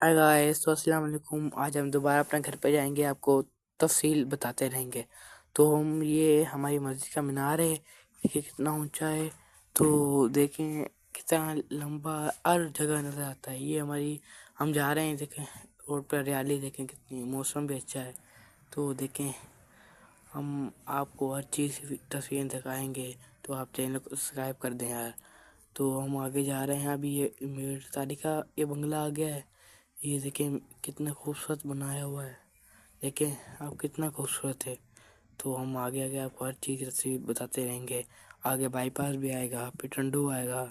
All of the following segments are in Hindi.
हाय गाइस, तो अस्सलाम वालेकुम। आज हम दोबारा अपने घर पे जाएंगे, आपको तफसील बताते रहेंगे। तो हम ये हमारी मस्जिद का मीनार है, देखिए कितना ऊंचा है। तो देखें कितना लंबा हर जगह नज़र आता है। ये हमारी हम जा रहे हैं, देखें रोड पर हरियाली, देखें कितनी, मौसम भी अच्छा है। तो देखें हम आपको हर चीज़ की तस्वीरें दिखाएंगे। तो आप चैनल को सब्सक्राइब कर दें यार। तो हम आगे जा रहे हैं। अभी ये मेरे तारी का ये बंगला आ गया है। ये देखें कितना खूबसूरत बनाया हुआ है। देखें आप कितना खूबसूरत है। तो हम आगे आगे आपको हर चीज़ से बताते रहेंगे। आगे बाईपास भी आएगा, फिर टंडू आएगा।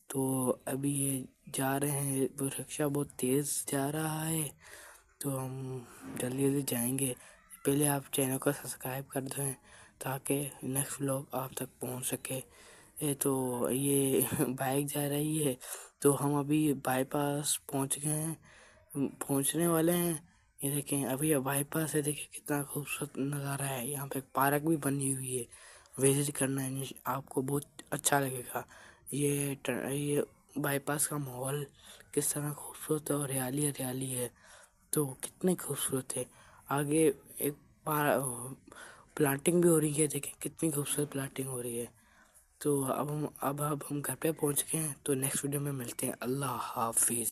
तो अभी ये जा रहे हैं, वो रिक्शा बहुत तेज़ जा रहा है। तो हम जल्दी जल्दी जाएंगे। पहले आप चैनल को सब्सक्राइब कर दें ताकि नेक्स्ट व्लॉग आप तक पहुंच सके। तो ये बाइक जा रही है। तो हम अभी बाईपास पहुंच गए हैं, पहुंचने वाले हैं। ये देखें अभी ये बाईपास है, देखिए कितना खूबसूरत नज़ारा है। यहाँ पे एक पार्क भी बनी हुई है, विजिट करना है, आपको बहुत अच्छा लगेगा। ये बाईपास का माहौल किस तरह खूबसूरत है और हरियाली हरियाली है। तो कितने खूबसूरत है। आगे एक प्लांटिंग भी हो रही है, देखें कितनी खूबसूरत प्लांटिंग हो रही है। तो अब हम घर पे पहुंच गए हैं। तो नेक्स्ट वीडियो में मिलते हैं। अल्लाह हाफिज़।